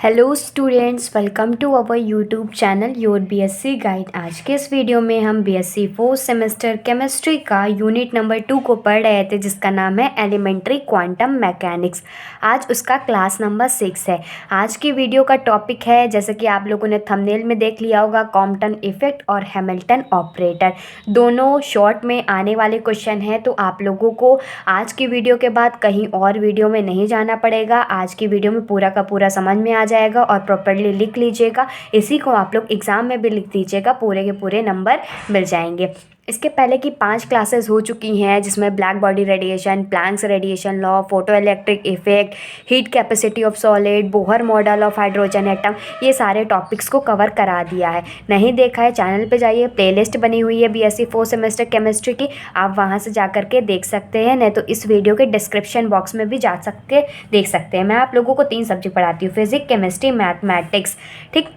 Hello students, welcome to our YouTube channel your BSc guide. आज के इस video में हम बीएससी फोर्थ सेमेस्टर केमिस्ट्री का यूनिट नंबर 2 को पढ़ रहे थे, जिसका नाम है एलिमेंट्री क्वांटम मैकेनिक्स। आज उसका क्लास नंबर 6 है। आज की वीडियो का टॉपिक है, जैसे कि आप लोगों ने थंबनेल में देख लिया होगा, कॉम्पटन इफेक्ट और हैमिल्टन ऑपरेटर। दोनों शॉर्ट में आने वाले क्वेश्चन हैं, तो आप लोगों को आज की वीडियो के बाद कहीं और वीडियो में नहीं जाना पड़ेगा। आज की वीडियो में पूरा का पूरा समझ में आ जाएगा और प्रॉपर्ली लिख लीजिएगा। इसी को आप लोग एग्ज़ाम में भी लिख दीजिएगा, पूरे के पूरे नंबर मिल जाएंगे। इसके पहले की 5 क्लासेस हो चुकी हैं, जिसमें black body radiation, Planck's radiation law, photo electric effect, heat capacity of solid, Bohr model of hydrogen atom, ये सारे टॉपिक्स को कवर करा दिया है। नहीं देखा है, चैनल पे जाइए, प्लेलिस्ट बनी हुई है बीएससी फोर्थ सेमेस्टर केमिस्ट्री की, आप वहाँ से जा कर के देख सकते हैं। नहीं तो इस वीडियो के डिस्क्रिप्शन बॉक्स में भी जा सकते देख सकते हैं। मैं आप लोगों को 3 सब्जेक्ट पढ़ाती हूँ, फिजिक्स, केमिस्ट्री, मैथमेटिक्स। ठीक,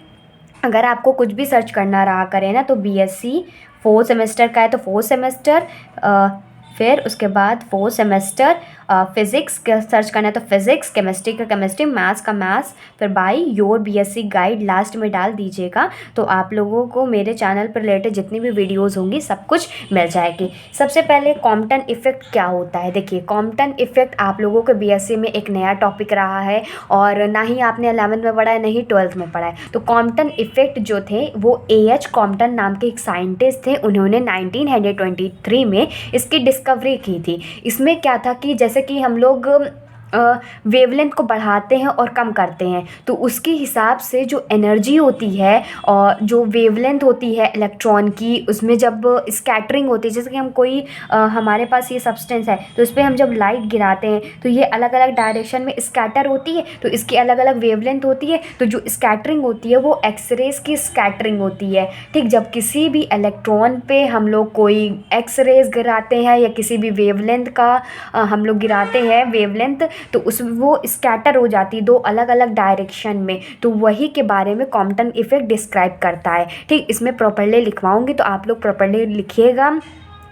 अगर आपको कुछ भी सर्च करना रहा करें ना, तो बीएससी फोर्थ सेमेस्टर का है तो फोर्थ सेमेस्टर, फिर उसके बाद फोर्थ सेमेस्टर फिज़िक्स का सर्च करना है तो फिज़िक्स, केमिस्ट्री का केमिस्ट्री, मैथ्स का मैथ्स, फिर by your BSc guide last में डाल दीजिएगा, तो आप लोगों को मेरे चैनल पर रिलेटेड जितनी भी वीडियोस होंगी सब कुछ मिल जाएगी। सबसे पहले कॉम्पटन इफेक्ट क्या होता है। देखिए, कॉम्पटन इफेक्ट आप लोगों के बीएससी में एक नया टॉपिक रहा है, और ना ही आपने 11th में पढ़ा है, ना ही 12th में पढ़ा है। तो कॉम्पटन इफेक्ट जो थे वो एच कॉम्पटन नाम के एक साइंटिस्ट थे, उन्होंने 1923 में इसकी डिस्कवरी की थी। इसमें क्या था कि जैसे कि हम लोग वेवलेंथ को बढ़ाते हैं और कम करते हैं, तो उसके हिसाब से जो एनर्जी होती है और जो वेवलेंथ होती है इलेक्ट्रॉन की, उसमें जब स्कैटरिंग होती है, जैसे कि हम कोई हमारे पास ये सब्सटेंस है, तो उस पर हम जब लाइट गिराते हैं तो ये अलग अलग डायरेक्शन में स्कैटर होती है, तो इसकी अलग अलग वेवलेंथ होती है। तो जो स्कैटरिंग होती है वो एक्सरेज की स्कैटरिंग होती है। ठीक, जब किसी भी इलेक्ट्रॉन पे हम लोग कोई एक्सरेज गिराते हैं या किसी भी वेवलेंथ का हम लोग गिराते हैं वेवलेंथ, तो वो स्कैटर हो जाती है 2 अलग अलग डायरेक्शन में। तो वही के बारे में कॉम्पटन इफेक्ट डिस्क्राइब करता है। ठीक, इसमें प्रॉपर्ली लिखवाऊंगी, तो आप लोग प्रॉपर्ली लिखिएगा,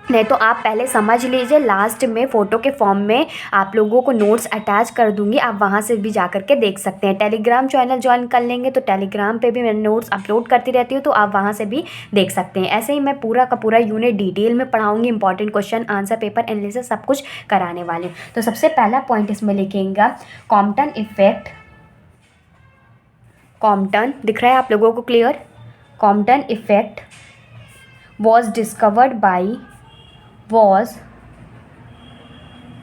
नहीं तो आप पहले समझ लीजिए। लास्ट में फ़ोटो के फॉर्म में आप लोगों को नोट्स अटैच कर दूंगी, आप वहाँ से भी जा कर के देख सकते हैं। टेलीग्राम चैनल ज्वाइन कर लेंगे तो टेलीग्राम पे भी मैं नोट्स अपलोड करती रहती हूँ, तो आप वहाँ से भी देख सकते हैं। ऐसे ही मैं पूरा का पूरा यूनिट डिटेल में पढ़ाऊँगी, important question, answer, paper analysis सब कुछ कराने वाले हूँ। तो सबसे पहला पॉइंट इसमें लिखेंगे कॉम्पटन इफेक्ट। कॉम्पटन दिख रहा है आप लोगों को clear? Compton effect was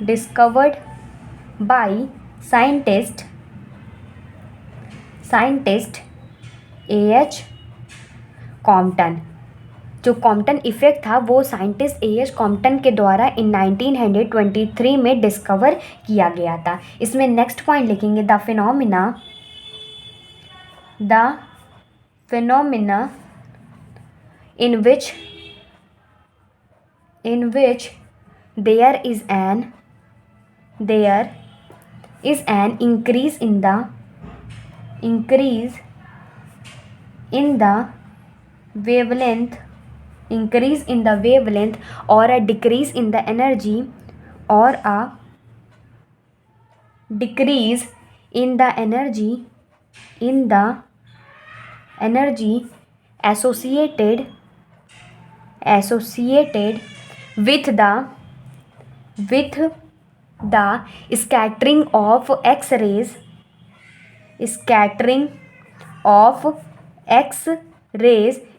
discovered by scientist A.H. Compton. जो कॉम्पटन इफेक्ट था वो साइंटिस्ट A.H. कॉम्पटन के द्वारा इन 1923 में डिस्कवर किया गया था। इसमें नेक्स्ट पॉइंट लिखेंगे the phenomena in which there is an increase in the wavelength or a decrease in the energy associated with the scattering of X-rays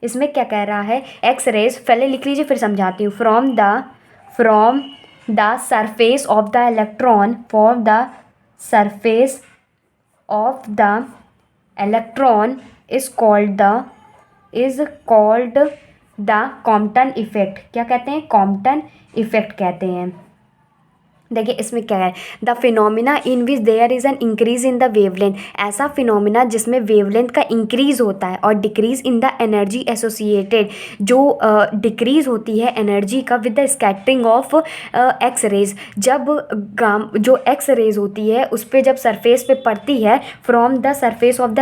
इसमें क्या कह रहा है? X-rays पहले लिख लीजिए फिर समझाती हूँ। from the surface of the electron is called the Compton effect. क्या कहते हैं? कॉम्पटन इफेक्ट कहते हैं। देखिए इसमें क्या है, the phenomena in which there is an increase in the wavelength. ऐसा फिनोमिना जिसमें वेवलेंथ का इंक्रीज होता है और decrease in the energy associated, जो डिक्रीज होती है एनर्जी का with the scattering of X rays. जब जो एक्स रेज होती है उस पर जब सरफेस पे पड़ती है from the surface of the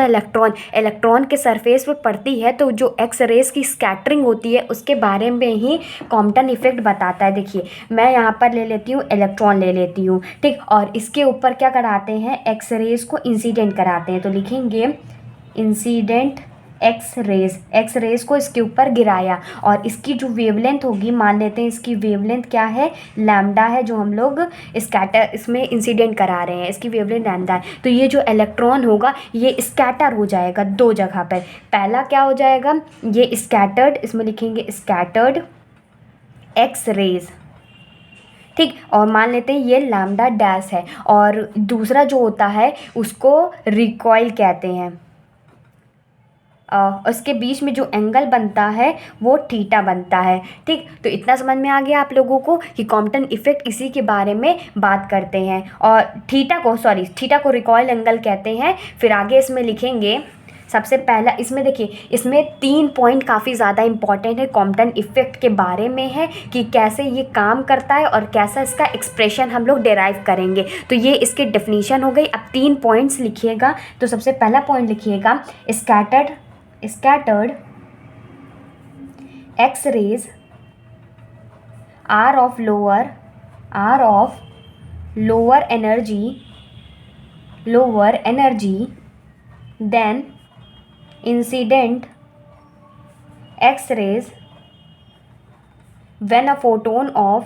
electron के सरफेस पे पड़ती है, तो जो एक्स रेज की स्कैटरिंग होती है उसके बारे में ही कॉम्पटन इफेक्ट बताता है। देखिए मैं यहाँ पर ले लेती हूँ इलेक्ट्रॉन इलेक्ट्रॉन ले लेती हूँ, ठीक। और इसके ऊपर क्या कराते हैं, एक्स रेज को इंसिडेंट कराते हैं, तो लिखेंगे इंसिडेंट एक्स रेज को इसके ऊपर गिराया, और इसकी जो वेवलेंथ होगी, मान लेते हैं इसकी वेवलेंथ क्या है, लैम्डा है, जो हम लोग स्कैटर इसमें इंसिडेंट करा रहे हैं, इसकी वेवलेंथ लैम्डा है। तो ये जो इलेक्ट्रॉन होगा ये स्कैटर हो जाएगा दो जगह पर। पहला क्या हो जाएगा, ये स्कैटर्ड, इसमें लिखेंगे स्कैटर्ड एक्स रेज, ठीक। और मान लेते हैं ये लैम्डा डैश है, और दूसरा जो होता है उसको रिकॉइल कहते हैं। उसके बीच में जो एंगल बनता है वो थीटा बनता है, ठीक। तो इतना समझ में आ गया आप लोगों को कि कॉम्पटन इफेक्ट इसी के बारे में बात करते हैं, और थीटा को रिकॉइल एंगल कहते हैं। फिर आगे इसमें लिखेंगे, सबसे पहला इसमें देखिए, इसमें 3 पॉइंट काफ़ी ज़्यादा इंपॉर्टेंट है, कॉम्पटन इफेक्ट के बारे में है कि कैसे ये काम करता है और कैसा इसका एक्सप्रेशन हम लोग डिराइव करेंगे। तो ये इसकी डेफिनेशन हो गई। अब 3 पॉइंट्स लिखिएगा। तो सबसे पहला पॉइंट लिखिएगा, scattered X rays are of lower energy than incident X rays when a photon of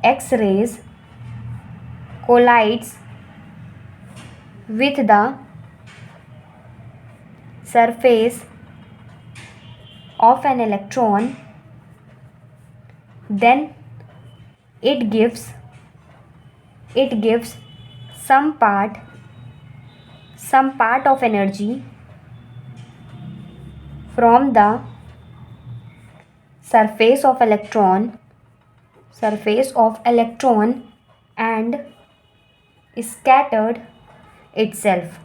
X rays collides with the surface of an electron, then it gives some part of energy from the surface of electron and scattered itself।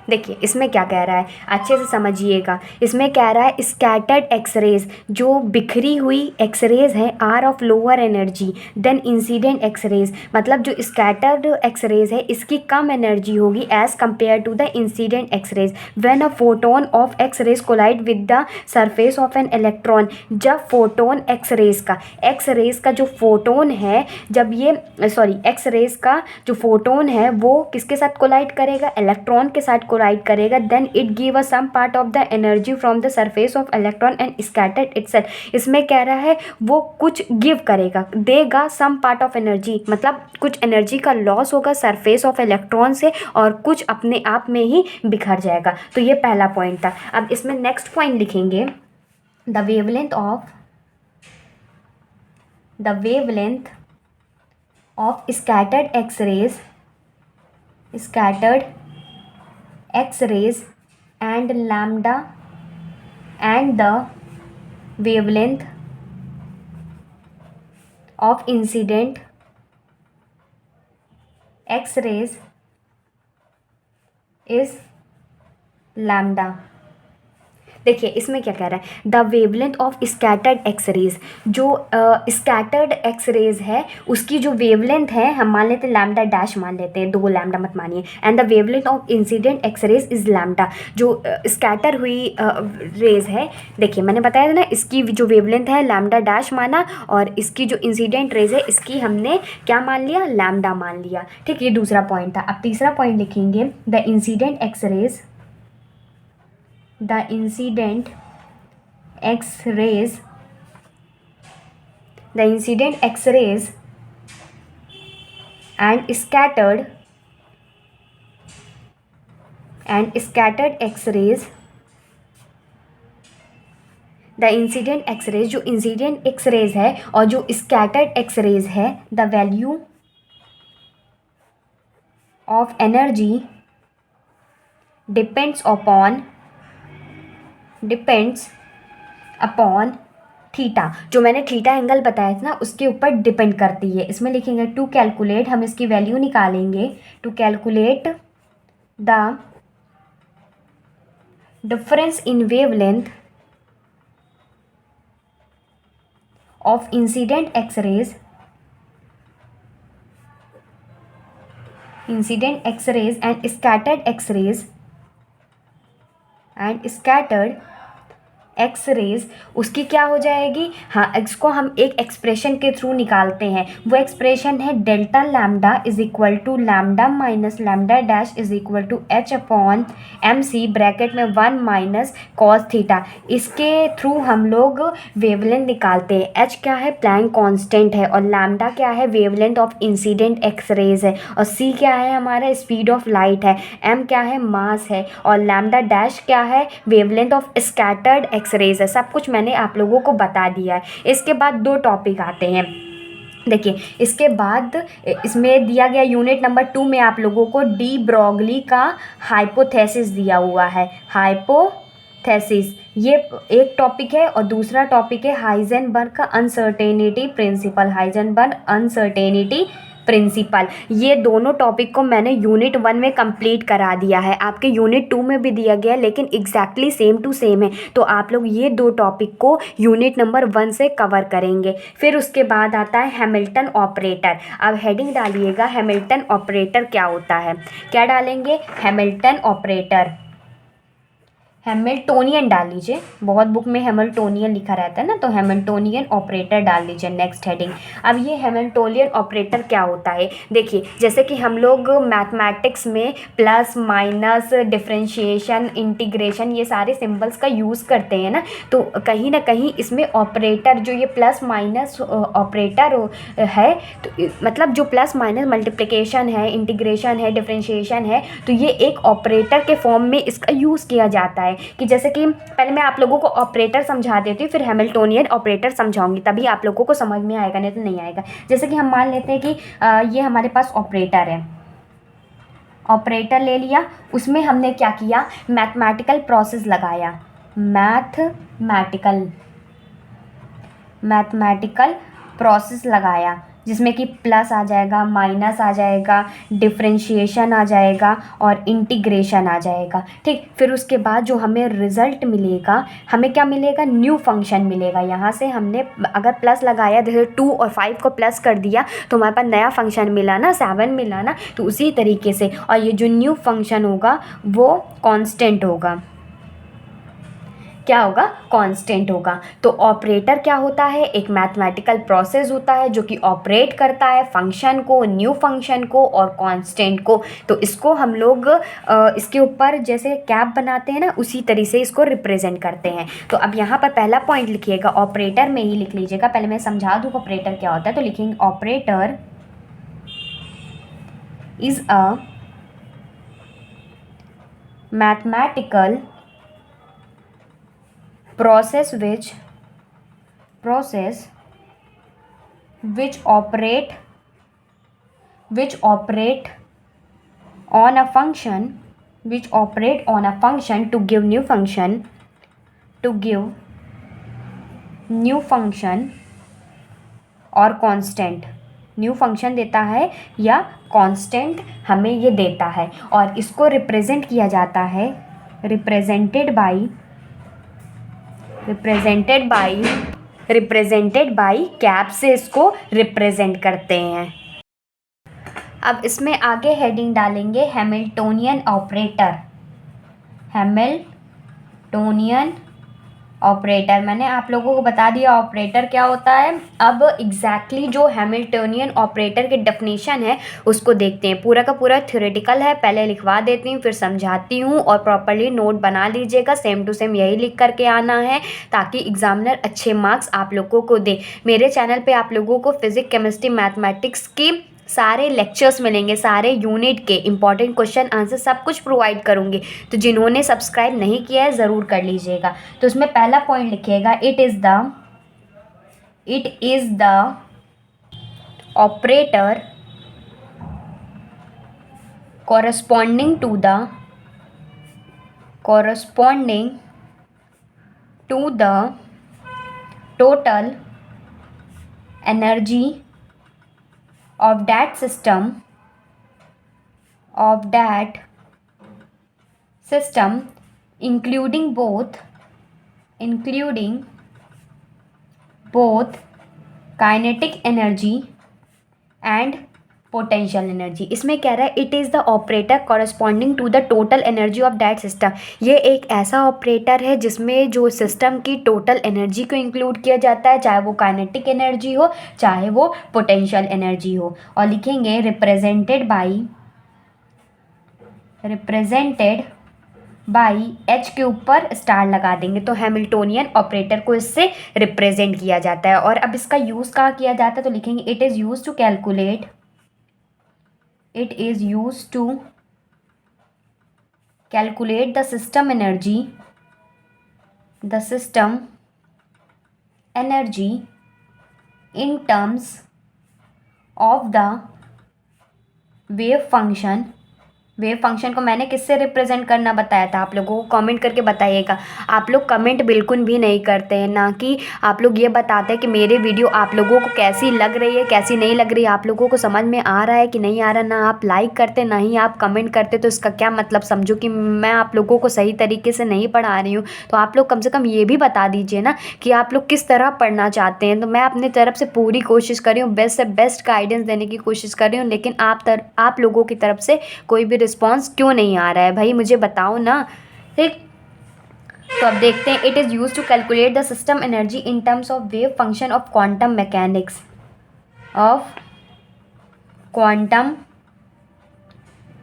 देखिए इसमें क्या कह रहा है, अच्छे से समझिएगा। इसमें कह रहा है स्कैटर्ड एक्सरेज, जो बिखरी हुई एक्सरेज हैं, are of lower energy than incident X rays, मतलब जो स्कैटर्ड एक्सरेज है इसकी कम एनर्जी होगी as compare to the incident X rays when a photon of X rays collide with the surface of an electron. जब फोटोन एक्सरेज का जो फोटोन है, जब ये एक्सरेज का जो फोटोन है वो किसके साथ कोलाइड करेगा, इलेक्ट्रॉन के साथ कोलाइड करेगा, then it give a some part of the energy from the surface of electron and scattered itself. इसमें कह रहा है वो कुछ गिव करेगा, देगा सम पार्ट ऑफ एनर्जी, मतलब कुछ एनर्जी का लॉस होगा सरफेस ऑफ इलेक्ट्रॉन से और कुछ अपने आप में ही बिखर जाएगा। तो ये पहला पॉइंट था। अब इसमें नेक्स्ट पॉइंट लिखेंगे, the wavelength of scattered X-rays and lambda and the wavelength of incident X-rays is lambda। देखिए इसमें क्या कह रहा है, the wavelength of scattered X rays, जो स्कैटर्ड एक्सरेज है उसकी जो वेवलेंथ है, हम मान लेते हैं लैम्डा डैश मान लेते हैं, 2 लैम्डा मत मानिए, and the wavelength of incident X rays is lambda. जो स्कैटर हुई रेज है, देखिए मैंने बताया था ना, इसकी जो वेवलेंथ है लैम्डा डैश माना, और इसकी जो इंसिडेंट रेज है इसकी हमने क्या मान लिया, लैम्डा मान लिया, ठीक। ये दूसरा पॉइंट था। अब तीसरा पॉइंट लिखेंगे, the incident X-rays and scattered X-rays, the incident X rays, जो इंसिडेंट एक्सरेज है और जो स्कैटर्ड एक्सरेज है, the value of energy depends upon theta. जो मैंने थीटा एंगल बताया था ना उसके ऊपर डिपेंड करती है। इसमें लिखेंगे टू कैलकुलेट, हम इसकी वैल्यू निकालेंगे, to calculate the difference in wavelength of incident X rays and scattered X rays उसकी क्या हो जाएगी, हाँ इसको हम एक एक्सप्रेशन के थ्रू निकालते हैं। वो एक्सप्रेशन है delta lambda is equal to lambda minus lambda dash is equal to H upon M C bracket में 1 माइनस कॉस थीटा। इसके थ्रू हम लोग वेवलेंथ निकालते हैं। एच क्या है, प्लैंक कांस्टेंट है, और लैम्डा क्या है, wavelength of incident X rays है, और सी क्या है, हमारा स्पीड ऑफ लाइट है, एम क्या है, मास है, और लैम्डा डैश क्या है, wavelength of scattered X rays है। सब कुछ मैंने आप लोगों को बता दिया है। इसके बाद दो टॉपिक आते हैं। देखिए इसके बाद इसमें दिया गया यूनिट नंबर 2 में आप लोगों को डी ब्रॉगली का हाइपोथेसिस दिया हुआ है। हाइपोथेसिस ये एक टॉपिक है, और दूसरा टॉपिक है हाइजेनबर्ग का uncertainty principle. Heisenberg uncertainty principle, ये दोनों टॉपिक को मैंने यूनिट 1 में कंप्लीट करा दिया है। आपके यूनिट 2 में भी दिया गया है, लेकिन एग्जैक्टली सेम टू सेम है। तो आप लोग ये दो टॉपिक को यूनिट नंबर 1 से कवर करेंगे। फिर उसके बाद आता है हैमिल्टन ऑपरेटर। अब हेडिंग डालिएगा हैमिल्टन ऑपरेटर क्या होता है। क्या डालेंगे, हैमिल्टन ऑपरेटर। हैमिल्टोनियन डाल लीजिए, बहुत बुक में हैमिल्टोनियन लिखा रहता है ना, तो हैमिल्टोनियन ऑपरेटर डाल लीजिए नेक्स्ट हेडिंग। अब ये हैमिल्टोनियन ऑपरेटर क्या होता है, देखिए जैसे कि हम लोग मैथमेटिक्स में प्लस माइनस डिफरेंशिएशन इंटीग्रेशन ये सारे सिंबल्स का यूज़ करते हैं ना, तो कहीं ना कहीं इसमें ऑपरेटर जो ये प्लस माइनस ऑपरेटर है, तो मतलब जो प्लस माइनस मल्टीप्लिकेशन है, इंटीग्रेशन है, डिफरेंशिएशन है, तो ये एक ऑपरेटर के फॉर्म में इसका यूज़ किया जाता है। कि जैसे कि पहले मैं आप लोगों को ऑपरेटर समझा देती हूँ, फिर हैमिल्टोनियन ऑपरेटर समझाऊंगी, तभी आप लोगों को समझ में आएगा, नहीं तो नहीं आएगा। जैसे कि हम मान लेते हैं कि ये हमारे पास ऑपरेटर है, ऑपरेटर ले लिया, उसमें हमने क्या किया, मैथमेटिकल प्रोसेस लगाया, मैथमेटिकल प्रोसेस लगाया, जिसमें कि प्लस आ जाएगा, माइनस आ जाएगा, डिफरेंशिएशन आ जाएगा, और इंटीग्रेशन आ जाएगा। ठीक, फिर उसके बाद जो हमें रिजल्ट मिलेगा, हमें क्या मिलेगा, न्यू फंक्शन मिलेगा। यहाँ से हमने अगर प्लस लगाया, जैसे 2 और 5 को प्लस कर दिया, तो हमारे पास नया फंक्शन मिला ना, 7 मिला ना, तो उसी तरीके से। और ये जो न्यू फंक्शन होगा वो कांस्टेंट होगा। क्या होगा, कांस्टेंट होगा। तो ऑपरेटर क्या होता है, एक मैथमेटिकल प्रोसेस होता है जो कि ऑपरेट करता है फंक्शन को, न्यू फंक्शन को और कांस्टेंट को। तो इसको हम लोग इसके ऊपर जैसे कैप बनाते हैं ना, उसी तरह से इसको रिप्रेजेंट करते हैं। तो अब यहाँ पर पहला पॉइंट लिखिएगा, ऑपरेटर में ही लिख लीजिएगा। पहले मैं समझा दूँ ऑपरेटर क्या होता है, तो लिखेंगे operator is a mathematical process which operate on a function to give new function और कांस्टेंट। न्यू फंक्शन देता है या कांस्टेंट हमें ये देता है, और इसको रिप्रेजेंट किया जाता है, रिप्रेजेंटेड बाई कैप से इसको रिप्रेजेंट करते हैं। अब इसमें आगे हेडिंग डालेंगे हैमिल्टोनियन ऑपरेटर। मैंने आप लोगों को बता दिया ऑपरेटर क्या होता है। अब एग्जैक्टली जो हैमिल्टोनियन ऑपरेटर की डेफिनेशन है उसको देखते हैं। पूरा का पूरा थ्योरेटिकल है, पहले लिखवा देती हूँ फिर समझाती हूँ, और प्रॉपर्ली नोट बना लीजिएगा। सेम टू सेम यही लिख करके आना है, ताकि एग्जामिनर अच्छे मार्क्स आप लोगों को दे। मेरे चैनल पे आप लोगों को फिजिक्स, केमिस्ट्री, मैथमेटिक्स की सारे लेक्चर्स मिलेंगे, सारे यूनिट के इंपॉर्टेंट क्वेश्चन आंसर सब कुछ प्रोवाइड करूँगी। तो जिन्होंने सब्सक्राइब नहीं किया है ज़रूर कर लीजिएगा। तो उसमें पहला पॉइंट लिखिएगा, it is the operator corresponding to the total energy of that system including both kinetic energy and potential energy. इसमें कह रहा है it is the operator corresponding to the total energy of that system. ये एक ऐसा operator है जिसमें जो सिस्टम की टोटल एनर्जी को इंक्लूड किया जाता है, चाहे वो काइनेटिक एनर्जी हो चाहे वो पोटेंशियल एनर्जी हो। और लिखेंगे रिप्रेजेंटेड बाई एच के ऊपर स्टार लगा देंगे तो हैमिल्टोनियन ऑपरेटर को इससे रिप्रेजेंट किया जाता है। और अब इसका यूज़ कहाँ किया जाता है तो लिखेंगे it is use to calculate the system energy in terms of the wave function को मैंने किससे रिप्रेजेंट करना बताया था, आप लोगों को कमेंट करके बताइएगा। आप लोग कमेंट बिल्कुल भी नहीं करते हैं, ना कि आप लोग ये बताते हैं कि मेरे वीडियो आप लोगों को कैसी लग रही है कैसी नहीं लग रही है, आप लोगों को समझ में आ रहा है कि नहीं आ रहा। ना आप लाइक करते ना ही आप कमेंट करते, तो इसका क्या मतलब, समझो कि मैं आप लोगों को सही तरीके से नहीं पढ़ा रही हूँ। तो आप लोग कम से कम ये भी बता दीजिए ना कि आप लोग किस तरह पढ़ना चाहते हैं। तो मैं अपनी तरफ से पूरी कोशिश कर रही हूँ, बेस्ट से बेस्ट गाइडेंस देने की कोशिश कर रही हूँ, लेकिन आप लोगों की तरफ से कोई भी रिस्पॉन्स क्यों नहीं आ रहा है भाई, मुझे बताओ ना। ठीक, तो अब देखते हैं। It is use to calculate the system energy in terms of wave function of quantum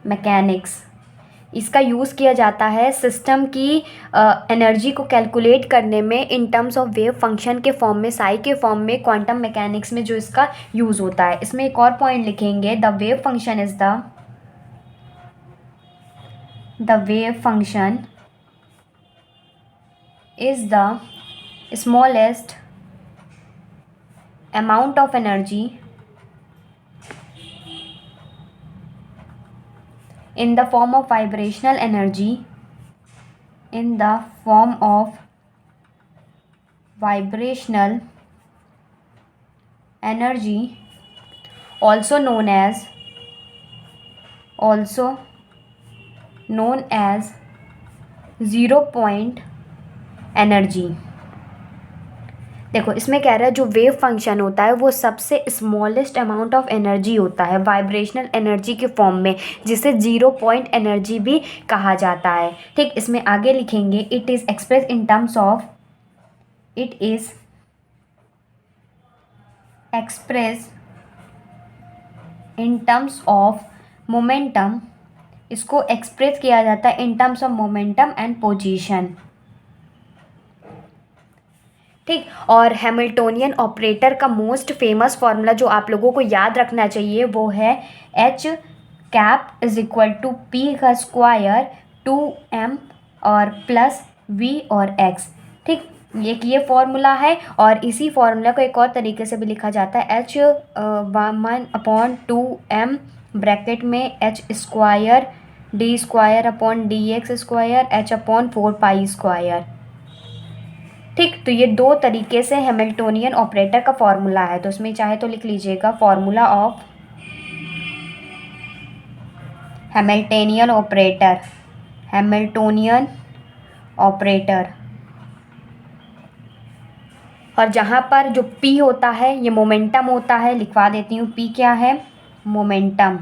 mechanics. इसका यूज़ किया जाता है सिस्टम की एनर्जी को कैलकुलेट करने में इन टर्म्स ऑफ वेव फंक्शन के फॉर्म में, साई के फॉर्म में, क्वांटम मैकेनिक्स में जो इसका यूज़ होता है। इसमें एक और पॉइंट लिखेंगे, the wave function is the smallest amount of energy in the form of vibrational energy also known as zero point energy. देखो इसमें कह रहा है जो वेव फंक्शन होता है वो सबसे स्मॉलेस्ट अमाउंट ऑफ एनर्जी होता है वाइब्रेशनल एनर्जी के फॉर्म में, जिसे ज़ीरो पॉइंट एनर्जी भी कहा जाता है। ठीक, इसमें आगे लिखेंगे it is express in terms of momentum. इसको एक्सप्रेस किया जाता है in terms of momentum and position. ठीक, और हैमिल्टोनियन ऑपरेटर का मोस्ट फेमस फार्मूला जो आप लोगों को याद रखना चाहिए वो है H cap is equal to P का स्क्वायर 2m और प्लस v और x। ठीक, ये फॉर्मूला है। और इसी फार्मूला को एक और तरीके से भी लिखा जाता है h 1/2m ब्रैकेट में h square d square upon dx square h/4π²। ठीक, तो ये दो तरीके से हैमिल्टोनियन ऑपरेटर का फॉर्मूला है। तो इसमें चाहे तो लिख लीजिएगा फॉर्मूला ऑफ हैमिल्टोनियन ऑपरेटर। और जहाँ पर जो P होता है ये मोमेंटम होता है, लिखवा देती हूँ। P क्या है, मोमेंटम,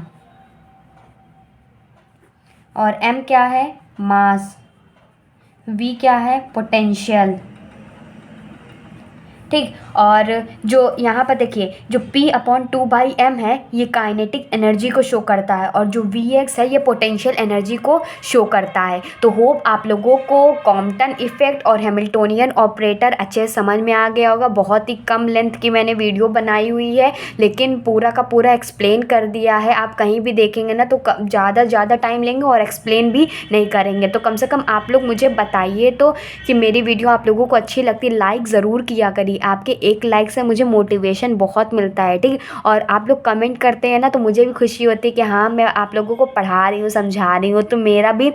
और M क्या है, मास, V क्या है, पोटेंशियल। ठीक, और जो यहाँ पर देखिए जो P/2/m है ये काइनेटिक एनर्जी को शो करता है, और जो Vx है ये पोटेंशियल एनर्जी को शो करता है। तो होप आप लोगों को कॉम्पटन इफेक्ट और हैमिल्टोनियन ऑपरेटर अच्छे समझ में आ गया होगा। बहुत ही कम लेंथ की मैंने वीडियो बनाई हुई है, लेकिन पूरा का पूरा एक्सप्लेन कर दिया है। आप कहीं भी देखेंगे ना तो ज़्यादा टाइम लेंगे और एक्सप्लेन भी नहीं करेंगे। तो कम से कम आप लोग मुझे बताइए तो कि मेरी वीडियो आप लोगों को अच्छी लगती है, लाइक ज़रूर किया करिए। आपके एक लाइक से मुझे मोटिवेशन बहुत मिलता है। ठीक, और आप लोग कमेंट करते हैं ना तो मुझे भी खुशी होती है कि हाँ मैं आप लोगों को पढ़ा रही हूँ, समझा रही हूँ, तो मेरा भी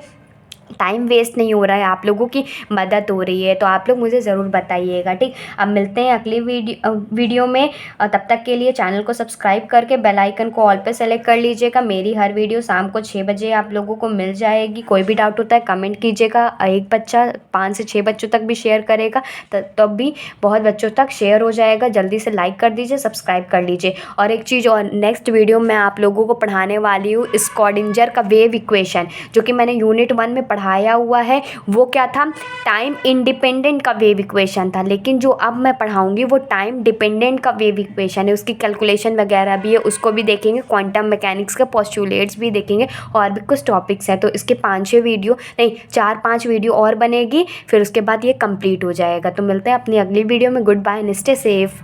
टाइम वेस्ट नहीं हो रहा है, आप लोगों की मदद हो रही है। तो आप लोग मुझे ज़रूर बताइएगा, ठीक। अब मिलते हैं अगली वीडियो में। तब तक के लिए चैनल को सब्सक्राइब करके बेल आइकन को ऑल पे सेलेक्ट कर लीजिएगा। मेरी हर वीडियो शाम को 6 बजे आप लोगों को मिल जाएगी। कोई भी डाउट होता है कमेंट कीजिएगा। एक बच्चा 5 से 6 बच्चों तक भी शेयर करेगा तब भी बहुत बच्चों तक शेयर हो जाएगा। जल्दी से लाइक कर दीजिए, सब्सक्राइब कर लीजिए। और एक चीज़ और, नेक्स्ट वीडियो में आप लोगों को पढ़ाने वाली हूँ स्क्रॉडिंजर का वेव इक्वेशन, जो कि मैंने यूनिट 1 में पढ़ाया हुआ है। वो क्या था, टाइम इंडिपेंडेंट का वेव इक्वेशन था, लेकिन जो अब मैं पढ़ाऊंगी वो टाइम डिपेंडेंट का वेव इक्वेशन है। उसकी कैलकुलेशन वगैरह भी है, उसको भी देखेंगे। क्वांटम मैकेनिक्स के पोस्टुलेट्स भी देखेंगे और भी कुछ टॉपिक्स हैं। तो इसके 5-6 वीडियो नहीं, 4-5 वीडियो और बनेगी, फिर उसके बाद ये कंप्लीट हो जाएगा। तो मिलते हैं अपनी अगली वीडियो में। Good bye and stay safe.